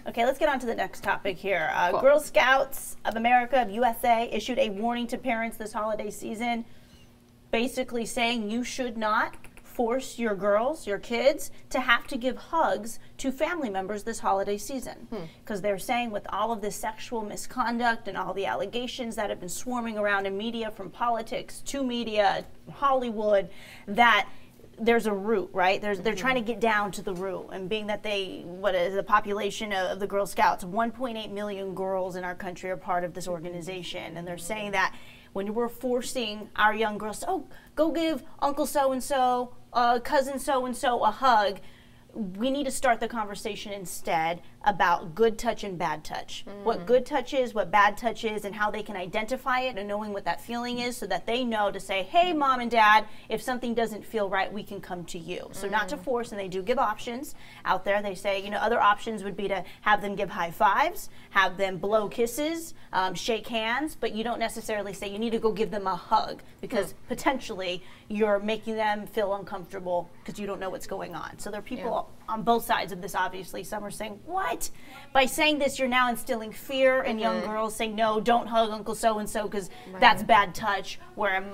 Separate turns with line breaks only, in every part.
Okay, let's get on to the next topic here.
Cool.
Girl Scouts of America, of USA, issued a warning to parents this holiday season, basically saying you should not force your girls, your kids, to have to give hugs to family members this holiday season. Because they're saying with all of this sexual misconduct and all the allegations that have been swarming around in media, from politics to media, Hollywood, that there's a root, right? They're trying to get down to the root, and being that what is the population of the Girl Scouts, 1.8 million girls in our country are part of this organization, and they're saying that when we're forcing our young girls, oh, go give Uncle so-and-so, cousin so-and-so a hug, we need to start the conversation instead about good touch and bad touch. What good touch is, what bad touch is, and how they can identify it and knowing what that feeling is so that they know to say, hey, mom and dad, if something doesn't feel right, we can come to you. So not to force, and they do give options out there. They say, you know, other options would be to have them give high fives, have them blow kisses, shake hands, but you don't necessarily say you need to go give them a hug because potentially you're making them feel uncomfortable because you don't know what's going on. So there are people on both sides of this, obviously. Some are saying, what? By saying this, you're now instilling fear in young girls, saying, no, don't hug Uncle so-and-so because that's bad touch, where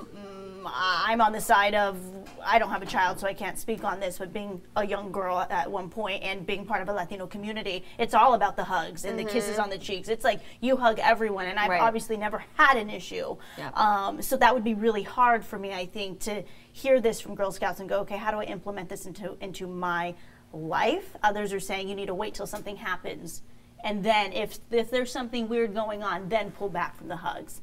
I'm on the side of, I don't have a child, so I can't speak on this, but being a young girl at one point and being part of a Latino community, it's all about the hugs and the kisses on the cheeks. It's like you hug everyone, and I've obviously never had an issue. So that would be really hard for me, I think, to hear this from Girl Scouts and go, okay, how do I implement this into my life? Others are saying you need to wait till something happens, and then if there's something weird going on, then pull back from the hugs.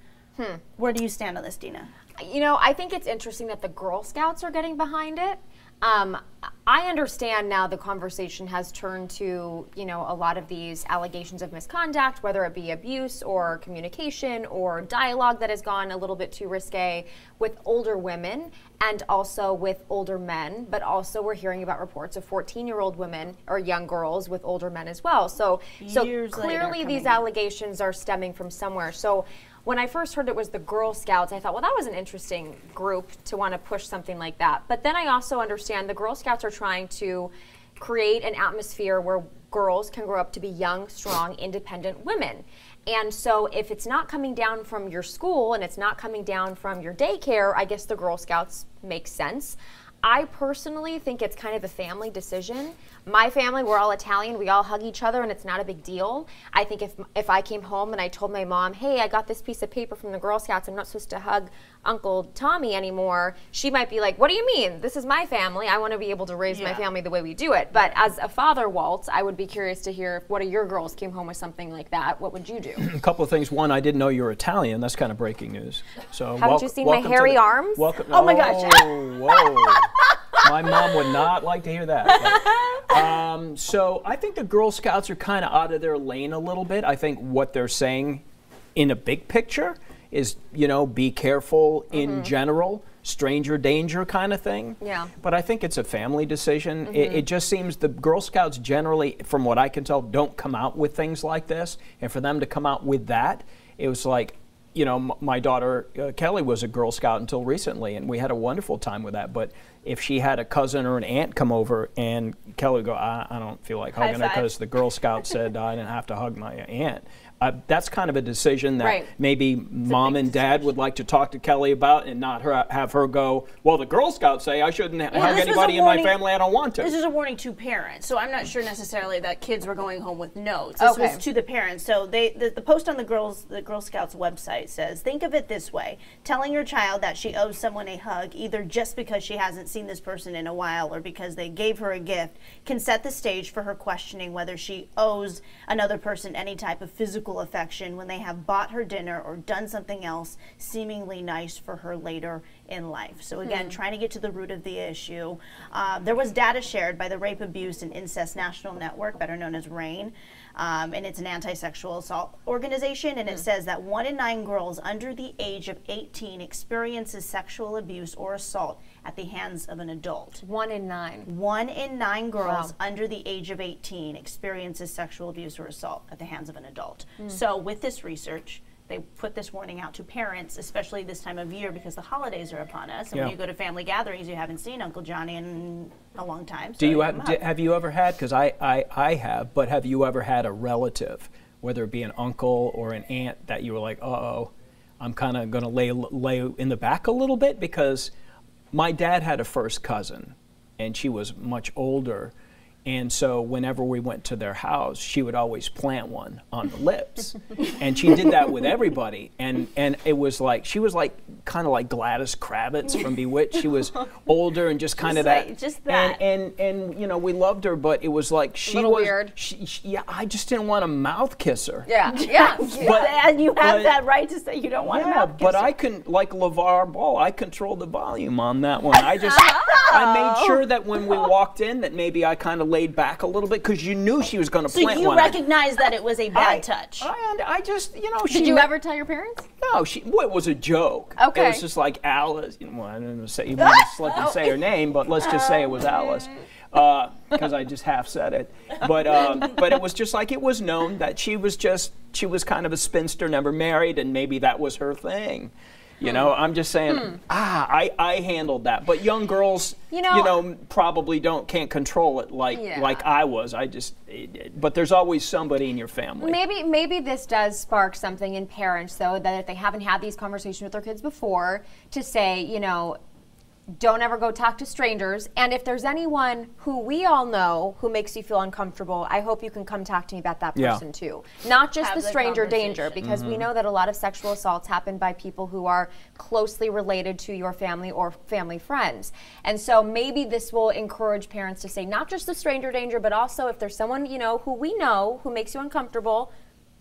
Where do you stand on this, Dina?
You know, I think it's interesting that the Girl Scouts are getting behind it. I understand now the conversation has turned to, you know, a lot of these allegations of misconduct, whether it be abuse or communication or dialogue that has gone a little bit too risque with older women and also with older men, but also we're hearing about reports of 14-year-old women or young girls with older men as well. So clearly these allegations are stemming from somewhere. So when I first heard it was the Girl Scouts, I thought, well, that was an interesting group to want to push something like that. But then I also understand the Girl Scouts are trying to create an atmosphere where girls can grow up to be young, strong, independent women. And so if it's not coming down from your school and it's not coming down from your daycare, I guess the Girl Scouts make sense. I personally think it's kind of a family decision. My family, we're all Italian, we all hug each other and it's not a big deal. I think if I came home and I told my mom, hey, I got this piece of paper from the Girl Scouts, I'm not supposed to hug Uncle Tommy anymore, she might be like, what do you mean? This is my family. I want to be able to raise my family the way we do it. But as a father, Walt, I would be curious to hear if one of your girls came home with something like that, what would you do?
A couple of things. One, I didn't know you were Italian. That's kind of breaking news. So
haven't you seen my hairy arms?
Oh my gosh.
Whoa. My mom would not like to hear that. So I think the Girl Scouts are kind of out of their lane a little bit. I think what they're saying in a big picture is, you know, be careful in general, stranger danger kind of thing.
Yeah.
But I think it's a family decision. It just seems the Girl Scouts generally, from what I can tell, don't come out with things like this. And for them to come out with that, it was like, you know, my daughter Kelly was a Girl Scout until recently, and we had a wonderful time with that. But if she had a cousin or an aunt come over and Kelly would go, I don't feel like hugging her because the Girl Scout said I didn't have to hug my aunt. That's kind of a decision that maybe mom and dad would like to talk to Kelly about and not have her go, well, the Girl Scouts say I shouldn't hug anybody in my family, I don't want to.
This is a warning to parents, so I'm not sure necessarily that kids were going home with notes. This was to the parents. So the post on the Girl Scouts website says, think of it this way. Telling your child that she owes someone a hug, either just because she hasn't seen this person in a while or because they gave her a gift, can set the stage for her questioning whether she owes another person any type of physical affection when they have bought her dinner or done something else seemingly nice for her later in life. So again, trying to get to the root of the issue. There was data shared by the Rape, Abuse, and Incest National Network, better known as RAINN, and it's an anti-sexual assault organization, and it says that 1 in 9 girls under the age of 18 experiences sexual abuse or assault at the hands of an adult.
1 in 9.
1 in 9 girls under the age of 18 experiences sexual abuse or assault at the hands of an adult. So with this research, they put this warning out to parents, especially this time of year because the holidays are upon us. And
Yeah.
when you go to family gatherings, you haven't seen Uncle Johnny in a long time. So
Do you
give him a hug.
have you ever had, because I have, but have you ever had a relative, whether it be an uncle or an aunt, that you were like, uh-oh, I'm kind of going to lay in the back a little bit? Because my dad had a first cousin, and she was much older. And so whenever we went to their house, she would always plant one on the lips. And she did that with everybody. And it was like, she was like, kind of like Gladys Kravitz from Bewitched. She was older and just kind of that.
Just that.
And you know, we loved her, but it was like she
Little
was.
weird.
Yeah, I just didn't want to mouth kiss her.
Yeah, yeah.
And you have
but-
that right to say you don't want to
Yeah,
mouth kiss
but
her.
I can, like LeVar Ball, I controlled the volume on that one. I just, I made sure that when we walked in that maybe I kind of laid back a little bit because you knew she was going to
So
plant
you
one.
recognize that it was a bad touch.
I just, you know, she.
Did you ever tell your parents?
No, well, it was a joke.
Okay.
It was just like Alice. You know, well, I didn't say, even want to slip and say her name, but let's just say it was Alice. Because I just half said it. But it was just like it was known that she was kind of a spinster, never married, and maybe that was her thing. You know, I'm just saying, I handled that. But young girls,
You know,
probably can't control it like I was. But there's always somebody in your family.
Maybe this does spark something in parents, though, that if they haven't had these conversations with their kids before, to say, you know, don't ever go talk to strangers. And if there's anyone who we all know who makes you feel uncomfortable, I hope you can come talk to me about that
Yeah.
person too. Not just
Have
the
the
stranger danger,
conversation.
because we know that a lot of sexual assaults happen by people who are closely related to your family or family friends. And so maybe this will encourage parents to say not just the stranger danger, but also if there's someone, you know, who we know who makes you uncomfortable,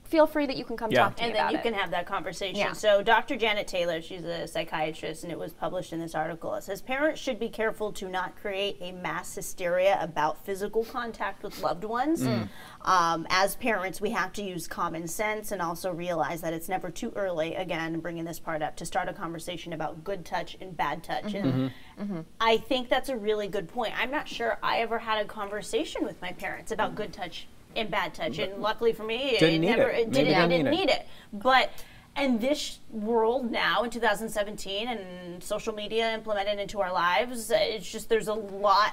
feel free that you can come
Yeah.
talk to me
And then
about
you
it.
can have that conversation.
Yeah.
So Dr. Janet Taylor, she's a psychiatrist, and it was published in this article. It says parents should be careful to not create a mass hysteria about physical contact with loved ones. As parents, we have to use common sense and also realize that it's never too early, again, bringing this part up, to start a conversation about good touch and bad touch. And I think that's a really good point. I'm not sure I ever had a conversation with my parents about good touch and bad touch, and luckily for me,
Didn't need
never,
it.
it
Maybe
didn't, I
didn't
didn't
need it.
need it. But in this world now, in 2017, and social media implemented into our lives, it's just there's a lot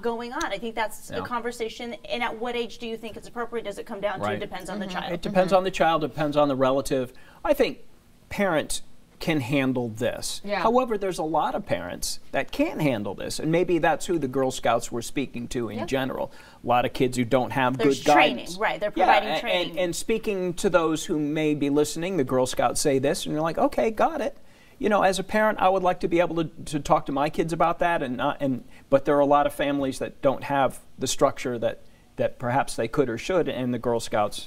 going on. I think that's a
Yeah.
conversation. And at what age do you think it's appropriate? Does it come down to?
Right.
It depends on the child.
It depends on the child, depends on the relative. I think parents can handle this.
Yeah.
However, there's a lot of parents that can't handle this, and maybe that's who the Girl Scouts were speaking to in general. A lot of kids who don't have
There's
good
training,
guidance.
right, they're
Yeah,
providing training.
And speaking to those who may be listening, the Girl Scouts say this, and you're like, okay, got it. You know, as a parent, I would like to be able to talk to my kids about that, but there are a lot of families that don't have the structure that perhaps they could or should, and the Girl Scouts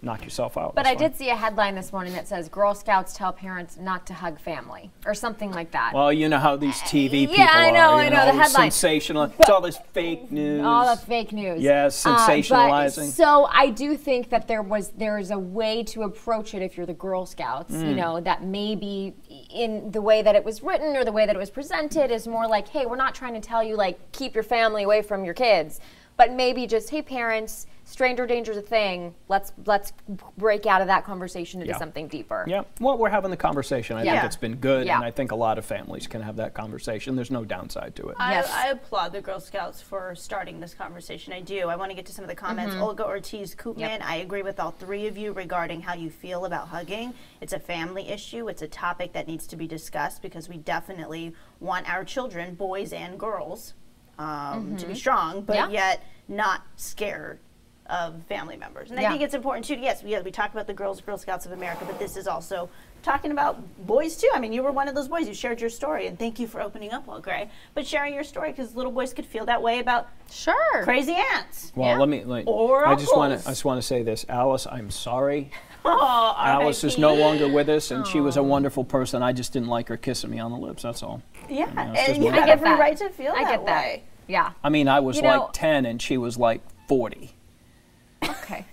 knock yourself out.
But
That's
I
fine.
did see a headline this morning that says Girl Scouts tell parents not to hug family or something like that.
Well, you know how these TV
Yeah,
people
I know,
are.
I know, the headline.
Sensational. It's all this fake news.
All the fake news.
Yes,
But
sensationalizing.
so I do think that there is a way to approach it if you're the Girl Scouts, you know, that maybe in the way that it was written or the way that it was presented is more like, hey, we're not trying to tell you like keep your family away from your kids, but maybe just, hey parents, stranger danger's a thing. Let's break out of that conversation into
Yeah.
something deeper.
Yeah. Well, we're having the conversation. I think
Yeah.
it's been good,
Yeah.
and I think a lot of families can have that conversation. There's no downside to it.
Yes.
I applaud the Girl Scouts for starting this conversation. I do. I want to get to some of the comments. Olga Ortiz Koopman,
Yep.
I agree with all three of you regarding how you feel about hugging. It's a family issue. It's a topic that needs to be discussed because we definitely want our children, boys and girls, to be strong, but
Yeah.
yet not scared of family members. And I
Yeah.
think it's important too. Yes, we talk about the Girl Scouts of America, but this is also talking about boys too. I mean, you were one of those boys. You shared your story, and thank you for opening up, Will Gray. But sharing your story because little boys could feel that way about
Sure.
crazy aunts.
Well,
Yeah.
let me.
Or
I just want
uncles.
to say this, Alice. I'm sorry.
Oh,
Alice is
RIP.
no longer with us, and she was a wonderful person. I just didn't like her kissing me on the lips. That's all.
Yeah,
it's just
and you
my
have
bad.
every
that.
right to feel
I
that
get that.
way.
Yeah.
I mean, I was
You know-
like 10, and she was like 40.
Okay.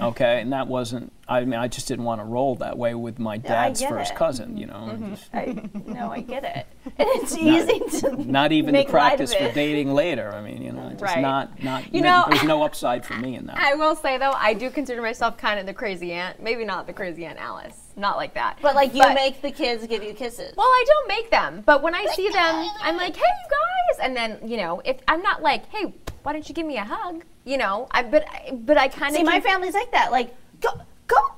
Okay, and that wasn't. I mean, I just didn't want to roll that way with my dad's
get
first
it.
cousin. You know, just
I get it. And it's easy to
not even to
make light of
practice for
it.
dating later. I mean, you know, just
Right.
not.
You know,
there's no upside for me in that.
I will say though, I do consider myself kind of the crazy aunt. Maybe not the crazy Aunt Alice, not like that.
But like you make the kids give you kisses.
Well, I don't make them, but when I see them, I'm like, hey, you guys, and then if I'm not like, hey, why don't you give me a hug? But I kind of
See, my family's like that. Like, go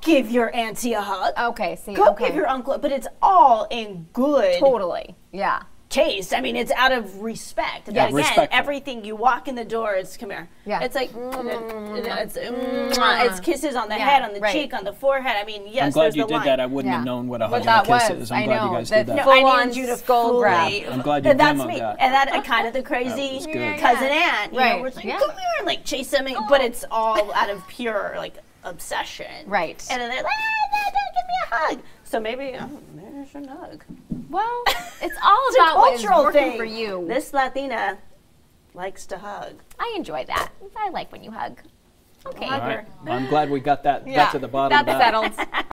give your auntie a hug.
Okay, see,
Go
okay.
give your uncle, but it's all in good
Totally, yeah.
taste. I mean, it's out of respect. And
Yeah,
again,
respectful.
everything you walk in the door, it's come here.
Yeah.
It's like it's kisses on the
Yeah,
head, on the
right.
cheek, on the forehead. I mean, yes,
I'm glad
there's
you
the
did
line.
that. I wouldn't
Yeah.
have known what a
What
hug and a
that
kiss
was,
is. I'm
I
glad
know,
you guys
that
did that.
No,
full
I
on
needed you to
skull
fully.
grab.
I'm glad you
And that's
demoed
me.
that.
And that kind of the crazy
was good.
cousin aunt. You know,
Right.
where it's like,
Yeah.
come here, and like chase them, but it's all out of pure like obsession.
Right.
And then they're like, no, give me a hug. So maybe I should hug.
Well, it's all
It's a
about what is
cultural
working
thing
for you.
This Latina likes to hug.
I enjoy that. I like when you hug. Okay.
All right. Well, I'm glad we got to the bottom of
That's
that.
settled.